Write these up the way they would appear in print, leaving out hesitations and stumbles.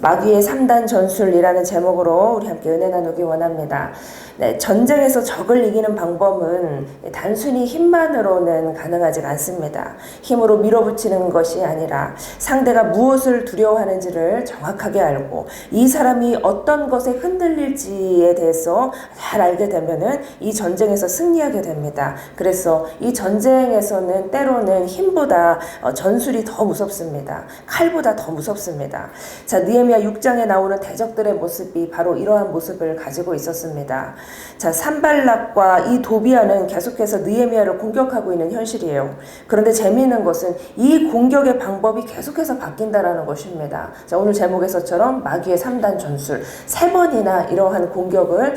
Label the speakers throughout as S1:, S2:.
S1: 마귀의 3단 전술이라는 제목으로 우리 함께 은혜 나누기 원합니다. 네, 전쟁에서 적을 이기는 방법은 단순히 힘만으로는 가능하지 않습니다. 힘으로 밀어붙이는 것이 아니라 상대가 무엇을 두려워하는지를 정확하게 알고 이 사람이 어떤 것에 흔들릴지에 대해서 잘 알게 되면은 이 전쟁에서 승리하게 됩니다. 그래서 이 전쟁에서는 때로는 힘보다 전술이 더 무섭습니다. 칼보다 더 무섭습니다. 자, 느헤미야 6장에 나오는 대적들의 모습이 바로 이러한 모습을 가지고 있었습니다. 자, 산발락과 이 도비아는 계속해서 느헤미야를 공격하고 있는 현실이에요. 그런데 재미있는 것은 이 공격의 방법이 계속해서 바뀐다라는 것입니다. 자, 오늘 제목에서처럼 마귀의 3단 전술, 3번이나 이러한 공격을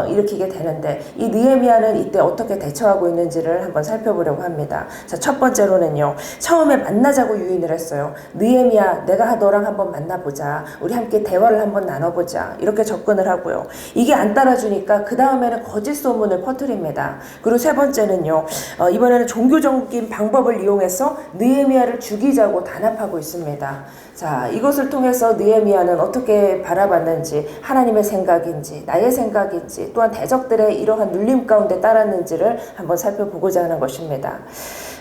S1: 일으키게 되는데 이 느헤미야는 이때 어떻게 대처하고 있는지를 한번 살펴보려고 합니다. 자, 첫 번째로는요, 처음에 만나자고 유인을 했어요. 느헤미야, 내가 너랑 한번 만나보자. 우리 함께 대화를 한번 나눠보자. 이렇게 접근을 하고요. 이게 안 따라주니까 그 다음에는 거짓 소문을 퍼뜨립니다. 그리고 세 번째는요, 이번에는 종교적인 방법을 이용해서 느헤미야를 죽이자고 단합하고 있습니다. 자, 이것을 통해서 느헤미야는 어떻게 바라봤는지, 하나님의 생각인지, 나의 생각인지, 또한 대적들의 이러한 눌림 가운데 따랐는지를 한번 살펴보고자 하는 것입니다.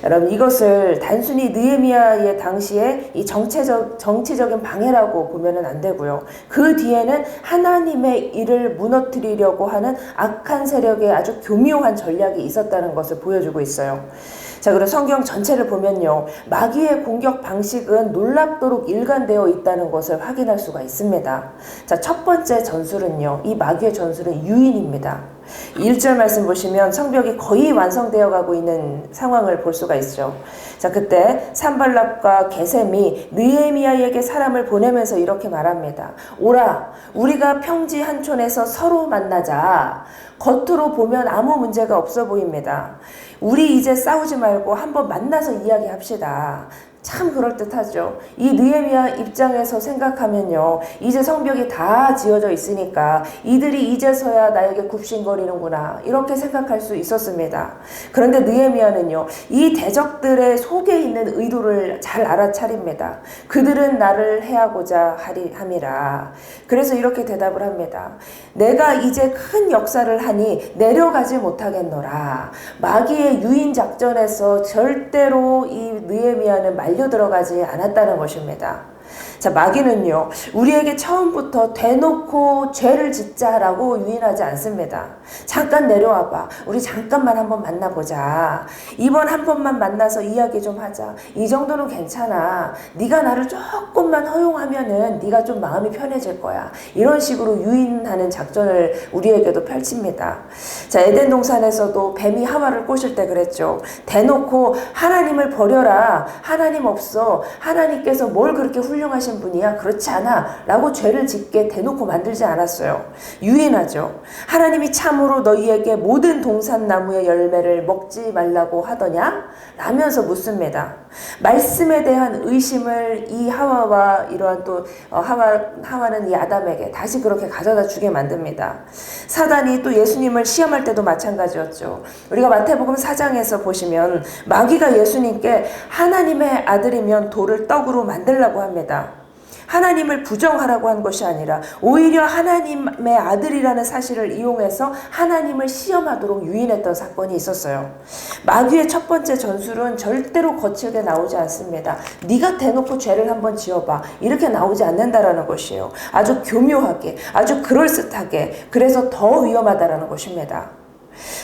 S1: 여러분, 이것을 단순히 느헤미야의 당시에 이 정치적인 방해라고 보면은 안 되고요. 그 뒤에는 하나님의 일을 무너뜨리려고 하는 악한 세력의 아주 교묘한 전략이 있었다는 것을 보여주고 있어요. 자, 그리고 성경 전체를 보면요, 마귀의 공격 방식은 놀랍도록 일관되어 있다는 것을 확인할 수가 있습니다. 자, 첫 번째 전술은요, 이 마귀의 전술은 유인입니다. 1절 말씀 보시면 성벽이 거의 완성되어 가고 있는 상황을 볼 수가 있죠. 자, 그때 산발락과 게셈이 느헤미야에게 사람을 보내면서 이렇게 말합니다. 오라, 우리가 평지 한촌에서 서로 만나자. 겉으로 보면 아무 문제가 없어 보입니다. 우리 이제 싸우지 말고 한번 만나서 이야기합시다. 참 그럴듯하죠. 이 느헤미야 입장에서 생각하면요, 이제 성벽이 다 지어져 있으니까 이들이 이제서야 나에게 굽신거리는구나, 이렇게 생각할 수 있었습니다. 그런데 느헤미야는요, 이 대적들의 속에 있는 의도를 잘 알아차립니다. 그들은 나를 해하고자 함이라. 그래서 이렇게 대답을 합니다. 내가 이제 큰 역사를 하니 내려가지 못하겠노라. 마귀의 유인 작전에서 절대로 이 느헤미야는 말려 들어가지 않았다는 것입니다. 자, 마귀는요, 우리에게 처음부터 대놓고 죄를 짓자라고 유인하지 않습니다. 잠깐 내려와봐. 우리 잠깐만 한번 만나보자. 이번 한 번만 만나서 이야기 좀 하자. 이 정도는 괜찮아. 네가 나를 조금만 허용하면은 네가 좀 마음이 편해질 거야. 이런 식으로 유인하는 작전을 우리에게도 펼칩니다. 자, 에덴 동산에서도 뱀이 하와를 꼬실 때 그랬죠. 대놓고 하나님을 버려라. 하나님 없어. 하나님께서 뭘 그렇게 훌륭하신 분이야? 그렇지 않아. 라고 죄를 짓게 대놓고 만들지 않았어요. 유인하죠. 하나님이 참으로 너희에게 모든 동산나무의 열매를 먹지 말라고 하더냐? 라면서 묻습니다. 말씀에 대한 의심을 이 하와와 이러한 또 하와는 이 아담에게 다시 그렇게 가져다 주게 만듭니다. 사단이 또 예수님을 시험할 때도 마찬가지였죠. 우리가 마태복음 4장에서 보시면 마귀가 예수님께 하나님의 아들이면 돌을 떡으로 만들라고 합니다. 하나님을 부정하라고 한 것이 아니라 오히려 하나님의 아들이라는 사실을 이용해서 하나님을 시험하도록 유인했던 사건이 있었어요. 마귀의 첫 번째 전술은 절대로 거칠게 나오지 않습니다. 네가 대놓고 죄를 한번 지어봐. 이렇게 나오지 않는다라는 것이에요. 아주 교묘하게, 아주 그럴듯하게, 그래서 더 위험하다라는 것입니다.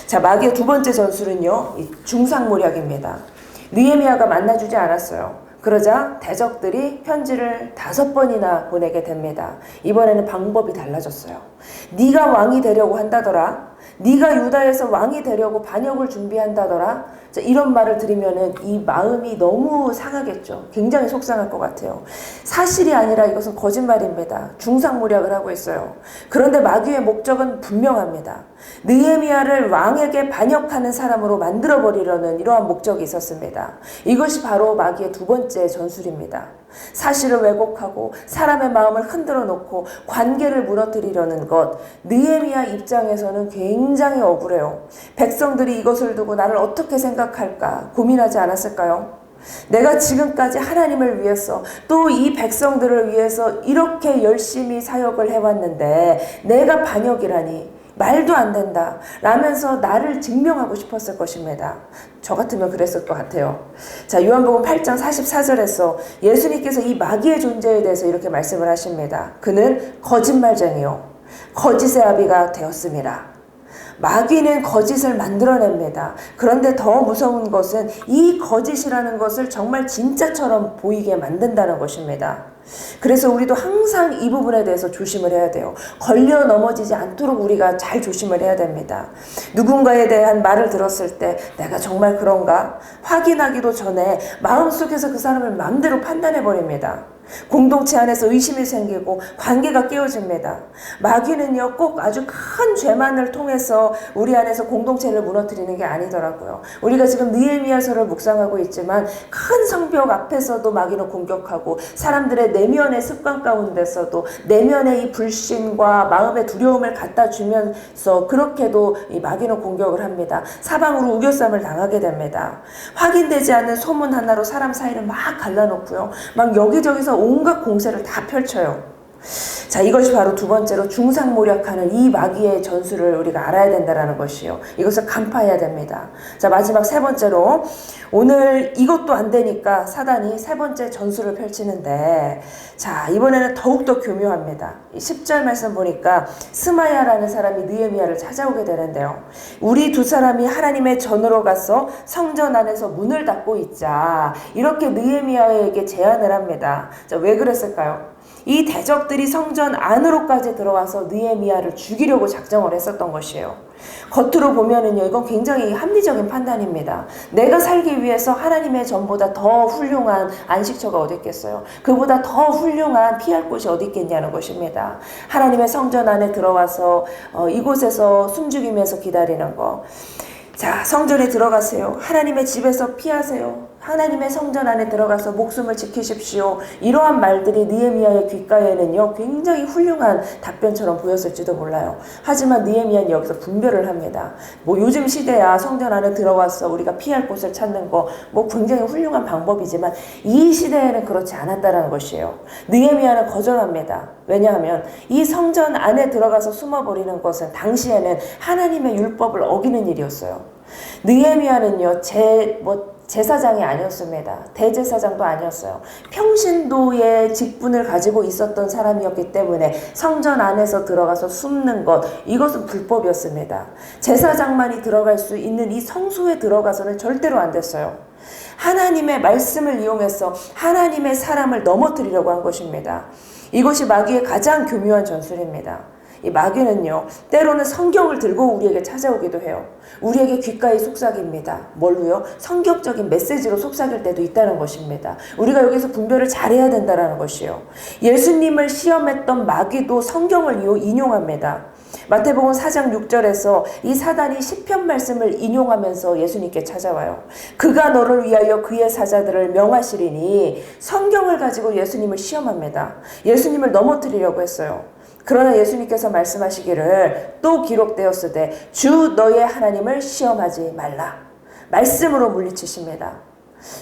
S1: 자, 마귀의 두 번째 전술은요, 중상모략입니다. 느헤미야가 만나주지 않았어요. 그러자 대적들이 편지를 5번이나 보내게 됩니다. 이번에는 방법이 달라졌어요. 네가 왕이 되려고 한다더라. 네가 유다에서 왕이 되려고 반역을 준비한다더라. 자, 이런 말을 들으면은 이 마음이 너무 상하겠죠. 굉장히 속상할 것 같아요. 사실이 아니라 이것은 거짓말입니다. 중상모략을 하고 있어요. 그런데 마귀의 목적은 분명합니다. 느헤미야를 왕에게 반역하는 사람으로 만들어버리려는 이러한 목적이 있었습니다. 이것이 바로 마귀의 두 번째 전술입니다. 사실을 왜곡하고 사람의 마음을 흔들어 놓고 관계를 무너뜨리려는 것. 느헤미야 입장에서는 굉장히 억울해요. 백성들이 이것을 두고 나를 어떻게 생각할까 고민하지 않았을까요? 내가 지금까지 하나님을 위해서 또 이 백성들을 위해서 이렇게 열심히 사역을 해왔는데 내가 반역이라니 말도 안 된다 라면서 나를 증명하고 싶었을 것입니다. 저 같으면 그랬을 것 같아요. 자, 요한복음 8장 44절에서 예수님께서 이 마귀의 존재에 대해서 이렇게 말씀을 하십니다. 그는 거짓말쟁이요 거짓의 아비가 되었습니다. 마귀는 거짓을 만들어냅니다. 그런데 더 무서운 것은 이 거짓이라는 것을 정말 진짜처럼 보이게 만든다는 것입니다. 그래서 우리도 항상 이 부분에 대해서 조심을 해야 돼요. 걸려 넘어지지 않도록 우리가 잘 조심을 해야 됩니다. 누군가에 대한 말을 들었을 때 내가 정말 그런가? 확인하기도 전에 마음속에서 그 사람을 마음대로 판단해버립니다. 공동체 안에서 의심이 생기고 관계가 깨어집니다. 마귀는요 꼭 아주 큰 죄만을 통해서 우리 안에서 공동체를 무너뜨리는 게 아니더라고요. 우리가 지금 느헤미야서를 묵상하고 있지만 큰 성벽 앞에서도 마귀는 공격하고 사람들의 내면의 습관 가운데서도 내면의 이 불신과 마음의 두려움을 갖다 주면서 그렇게도 이 마귀는 공격을 합니다. 사방으로 우겨쌈을 당하게 됩니다. 확인되지 않는 소문 하나로 사람 사이를 막 갈라놓고요. 막 여기저기서 온갖 공세를 다 펼쳐요. 자, 이것이 바로 두 번째로 중상모략하는 이 마귀의 전술을 우리가 알아야 된다는 것이요. 이것을 간파해야 됩니다. 자, 마지막 세 번째로 오늘 이것도 안 되니까 사단이 세 번째 전술을 펼치는데 자, 이번에는 더욱더 교묘합니다. 10절 말씀 보니까 스마야라는 사람이 느헤미야를 찾아오게 되는데요. 우리 두 사람이 하나님의 전으로 가서 성전 안에서 문을 닫고 있자 이렇게 느헤미야에게 제안을 합니다. 자, 왜 그랬을까요? 이 대적들이 성전 안으로까지 들어와서 느헤미야를 죽이려고 작정을 했었던 것이에요. 겉으로 보면은요, 이건 굉장히 합리적인 판단입니다. 내가 살기 위해서 하나님의 전보다 더 훌륭한 안식처가 어디 있겠어요? 그보다 더 훌륭한 피할 곳이 어디 있겠냐는 것입니다. 하나님의 성전 안에 들어와서 이곳에서 숨죽이면서 기다리는 거. 자, 성전에 들어가세요. 하나님의 집에서 피하세요. 하나님의 성전 안에 들어가서 목숨을 지키십시오. 이러한 말들이 느헤미야의 귓가에는요 굉장히 훌륭한 답변처럼 보였을지도 몰라요. 하지만 느헤미야는 여기서 분별을 합니다. 뭐 요즘 시대야 성전 안에 들어와서 우리가 피할 곳을 찾는 거 뭐 굉장히 훌륭한 방법이지만 이 시대에는 그렇지 않았다는 것이에요. 느헤미야는 거절합니다. 왜냐하면 이 성전 안에 들어가서 숨어버리는 것은 당시에는 하나님의 율법을 어기는 일이었어요. 느헤미야는요 제사장이 아니었습니다. 대제사장도 아니었어요. 평신도의 직분을 가지고 있었던 사람이었기 때문에 성전 안에서 들어가서 숨는 것, 이것은 불법이었습니다. 제사장만이 들어갈 수 있는 이 성소에 들어가서는 절대로 안 됐어요. 하나님의 말씀을 이용해서 하나님의 사람을 넘어뜨리려고 한 것입니다. 이것이 마귀의 가장 교묘한 전술입니다. 이 마귀는요 때로는 성경을 들고 우리에게 찾아오기도 해요. 우리에게 귓가에 속삭입니다. 뭘로요? 성경적인 메시지로 속삭일 때도 있다는 것입니다. 우리가 여기서 분별을 잘해야 된다는 것이요. 예수님을 시험했던 마귀도 성경을 인용합니다. 마태복음 4장 6절에서 이 사단이 시편 말씀을 인용하면서 예수님께 찾아와요. 그가 너를 위하여 그의 사자들을 명하시리니 성경을 가지고 예수님을 시험합니다. 예수님을 넘어뜨리려고 했어요. 그러나 예수님께서 말씀하시기를 또 기록되었으되 주 너의 하나님을 시험하지 말라. 말씀으로 물리치십니다.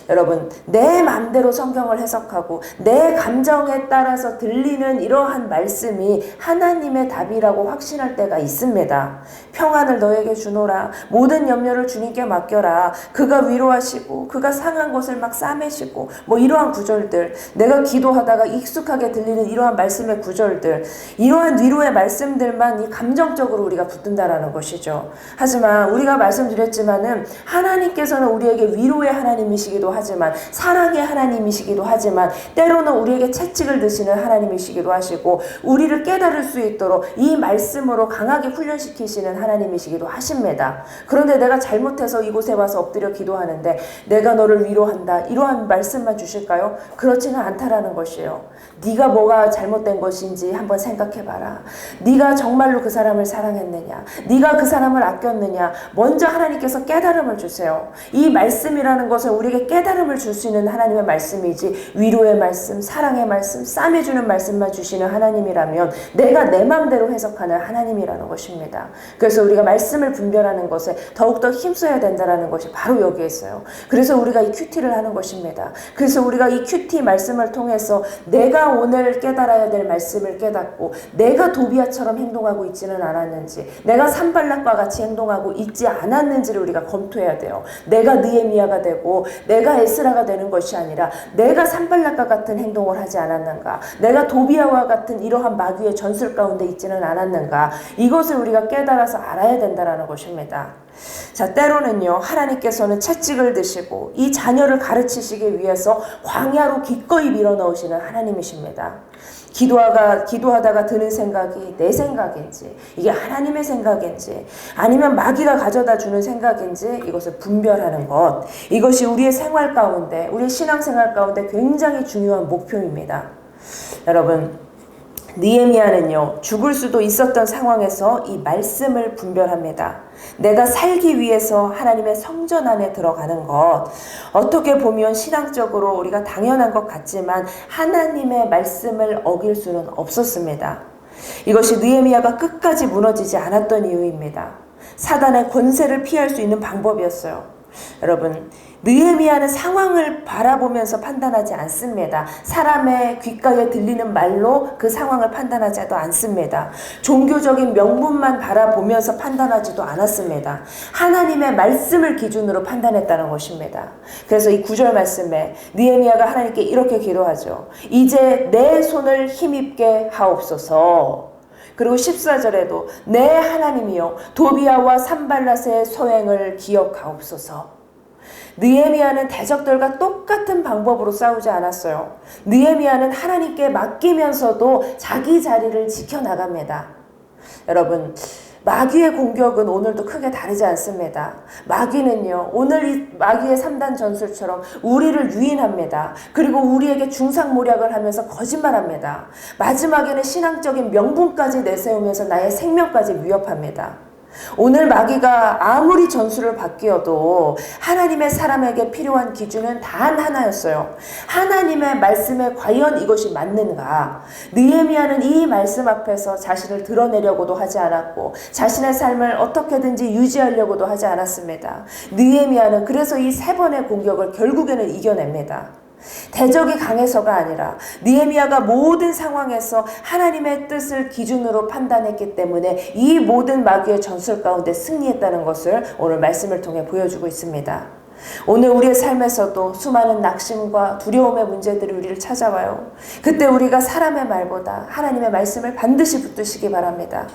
S1: 여러분, 내 마음대로 성경을 해석하고 내 감정에 따라서 들리는 이러한 말씀이 하나님의 답이라고 확신할 때가 있습니다. 평안을 너에게 주노라. 모든 염려를 주님께 맡겨라. 그가 위로하시고 그가 상한 것을 막 싸매시고 뭐 이러한 구절들, 내가 기도하다가 익숙하게 들리는 이러한 말씀의 구절들, 이러한 위로의 말씀들만 이 감정적으로 우리가 붙든다라는 것이죠. 하지만 우리가 말씀드렸지만은 하나님께서는 우리에게 위로의 하나님이시기도 하지만 사랑의 하나님이시기도 하지만 때로는 우리에게 채찍을 드시는 하나님이시기도 하시고 우리를 깨달을 수 있도록 이 말씀으로 강하게 훈련시키시는 하나님이시기도 하십니다. 그런데 내가 잘못해서 이곳에 와서 엎드려 기도하는데 내가 너를 위로한다 이러한 말씀만 주실까요? 그렇지는 않다라는 것이에요. 네가 뭐가 잘못된 것인지 한번 생각해봐라. 네가 정말로 그 사람을 사랑했느냐? 네가 그 사람을 아꼈느냐? 먼저 하나님께서 깨달음을 주세요. 이 말씀이라는 것은 우리에게 깨달음을 줄 수 있는 하나님의 말씀이지, 위로의 말씀, 사랑의 말씀, 쌈해주는 말씀만 주시는 하나님이라면 내가 내 마음대로 해석하는 하나님이라는 것입니다. 그래서 우리가 말씀을 분별하는 것에 더욱더 힘써야 된다는 것이 바로 여기에 있어요. 그래서 우리가 이 큐티를 하는 것입니다. 그래서 우리가 이 큐티 말씀을 통해서 내가 오늘 깨달아야 될 말씀을 깨닫고 내가 도비아처럼 행동하고 있지는 않았는지, 내가 산발락과 같이 행동하고 있지 않았는지를 우리가 검토해야 돼요. 내가 느헤미야가 되고 내가 에스라가 되는 것이 아니라 내가 산발락과 같은 행동을 하지 않았는가, 내가 도비아와 같은 이러한 마귀의 전술 가운데 있지는 않았는가, 이것을 우리가 깨달아서 알아야 된다는 것입니다. 자, 때로는요, 하나님께서는 채찍을 드시고 이 자녀를 가르치시기 위해서 광야로 기꺼이 밀어넣으시는 하나님이십니다. 기도하다가 드는 생각이 내 생각인지, 이게 하나님의 생각인지, 아니면 마귀가 가져다 주는 생각인지, 이것을 분별하는 것, 이것이 우리의 생활 가운데, 우리의 신앙생활 가운데 굉장히 중요한 목표입니다. 여러분, 느헤미야는요, 죽을 수도 있었던 상황에서 이 말씀을 분별합니다. 내가 살기 위해서 하나님의 성전 안에 들어가는 것, 어떻게 보면 신앙적으로 우리가 당연한 것 같지만 하나님의 말씀을 어길 수는 없었습니다. 이것이 느헤미야가 끝까지 무너지지 않았던 이유입니다. 사단의 권세를 피할 수 있는 방법이었어요. 여러분, 느헤미야는 상황을 바라보면서 판단하지 않습니다. 사람의 귓가에 들리는 말로 그 상황을 판단하지도 않습니다. 종교적인 명분만 바라보면서 판단하지도 않았습니다. 하나님의 말씀을 기준으로 판단했다는 것입니다. 그래서 이 9절 말씀에 느헤미야가 하나님께 이렇게 기도하죠. 이제 내 손을 힘입게 하옵소서. 그리고 14절에도 내 하나님이여 도비아와 산발랏의 소행을 기억하옵소서. 느헤미야는 대적들과 똑같은 방법으로 싸우지 않았어요. 느헤미야는 하나님께 맡기면서도 자기 자리를 지켜나갑니다. 여러분, 마귀의 공격은 오늘도 크게 다르지 않습니다. 마귀는요, 오늘 이 마귀의 3단 전술처럼 우리를 유인합니다. 그리고 우리에게 중상모략을 하면서 거짓말합니다. 마지막에는 신앙적인 명분까지 내세우면서 나의 생명까지 위협합니다. 오늘 마귀가 아무리 전술을 바뀌어도 하나님의 사람에게 필요한 기준은 단 하나였어요. 하나님의 말씀에 과연 이것이 맞는가? 느헤미야는 이 말씀 앞에서 자신을 드러내려고도 하지 않았고 자신의 삶을 어떻게든지 유지하려고도 하지 않았습니다. 느헤미야는 그래서 이 3번의 공격을 결국에는 이겨냅니다. 대적이 강해서가 아니라 느헤미야가 모든 상황에서 하나님의 뜻을 기준으로 판단했기 때문에 이 모든 마귀의 전술 가운데 승리했다는 것을 오늘 말씀을 통해 보여주고 있습니다. 오늘 우리의 삶에서도 수많은 낙심과 두려움의 문제들이 우리를 찾아와요. 그때 우리가 사람의 말보다 하나님의 말씀을 반드시 붙드시기 바랍니다.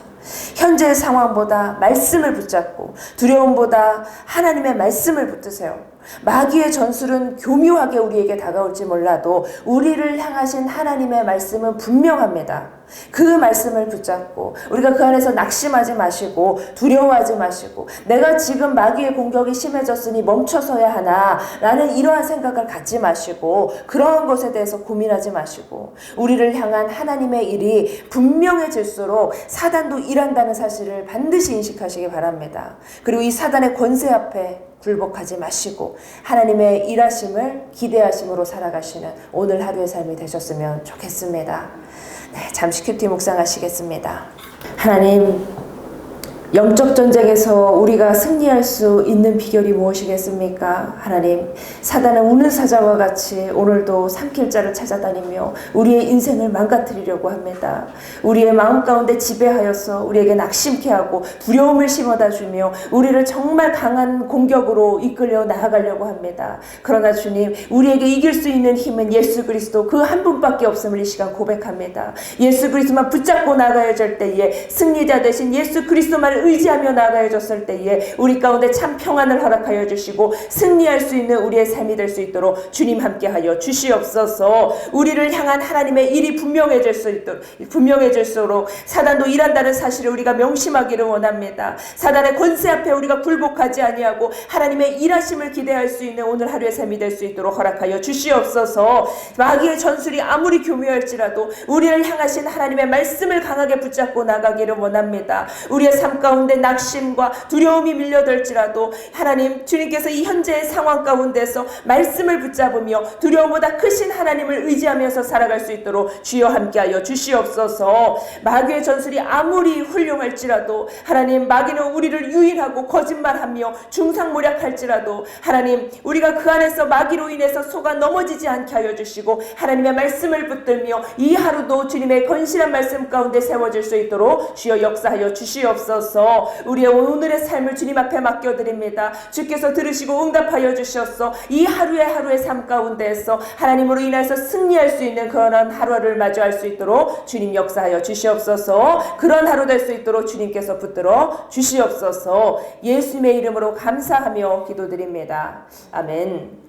S1: 현재의 상황보다 말씀을 붙잡고 두려움보다 하나님의 말씀을 붙드세요. 마귀의 전술은 교묘하게 우리에게 다가올지 몰라도 우리를 향하신 하나님의 말씀은 분명합니다. 그 말씀을 붙잡고 우리가 그 안에서 낙심하지 마시고 두려워하지 마시고 내가 지금 마귀의 공격이 심해졌으니 멈춰서야 하나 라는 이러한 생각을 갖지 마시고 그러한 것에 대해서 고민하지 마시고 우리를 향한 하나님의 일이 분명해질수록 사단도 일한다는 사실을 반드시 인식하시기 바랍니다. 그리고 이 사단의 권세 앞에 굴복하지 마시고 하나님의 일하심을 기대하심으로 살아가시는 오늘 하루의 삶이 되셨으면 좋겠습니다. 네, 잠시 큐티 묵상하시겠습니다. 하나님, 영적 전쟁에서 우리가 승리할 수 있는 비결이 무엇이겠습니까? 하나님, 사단은 우는 사자와 같이 오늘도 삼킬 자를 찾아다니며 우리의 인생을 망가뜨리려고 합니다. 우리의 마음 가운데 지배하여서 우리에게 낙심케 하고 두려움을 심어다 주며 우리를 정말 강한 공격으로 이끌려 나아가려고 합니다. 그러나 주님, 우리에게 이길 수 있는 힘은 예수 그리스도 그 한 분밖에 없음을 이 시간 고백합니다. 예수 그리스도만 붙잡고 나가야 될 때에 승리자 되신 예수 그리스도만을 의지하며 나아가야 줬을 때에 우리 가운데 참 평안을 허락하여 주시고 승리할 수 있는 우리의 삶이 될 수 있도록 주님 함께하여 주시옵소서. 우리를 향한 하나님의 일이 분명해질수록 사단도 일한다는 사실을 우리가 명심하기를 원합니다. 사단의 권세 앞에 우리가 굴복하지 아니하고 하나님의 일하심을 기대할 수 있는 오늘 하루의 삶이 될 수 있도록 허락하여 주시옵소서. 마귀의 전술이 아무리 교묘할지라도 우리를 향하신 하나님의 말씀을 강하게 붙잡고 나가기를 원합니다. 우리의 삶 가운데 낙심과 두려움이 밀려들지라도 하나님 주님께서 이 현재의 상황 가운데서 말씀을 붙잡으며 두려움보다 크신 하나님을 의지하면서 살아갈 수 있도록 주여 함께하여 주시옵소서. 마귀의 전술이 아무리 훌륭할지라도 하나님, 마귀는 우리를 유인하고 거짓말하며 중상모략할지라도 하나님, 우리가 그 안에서 마귀로 인해서 속아 넘어지지 않게 하여 주시고 하나님의 말씀을 붙들며 이 하루도 주님의 건실한 말씀 가운데 세워질 수 있도록 주여 역사하여 주시옵소서. 우리의 오늘의 삶을 주님 앞에 맡겨드립니다. 주께서 들으시고 응답하여 주셨어. 이 하루의 삶 가운데에서 하나님으로 인해서 승리할 수 있는 그런 하루를 마주할 수 있도록 주님 역사하여 주시옵소서. 그런 하루 될 수 있도록 주님께서 붙들어 주시옵소서. 예수님의 이름으로 감사하며 기도드립니다. 아멘.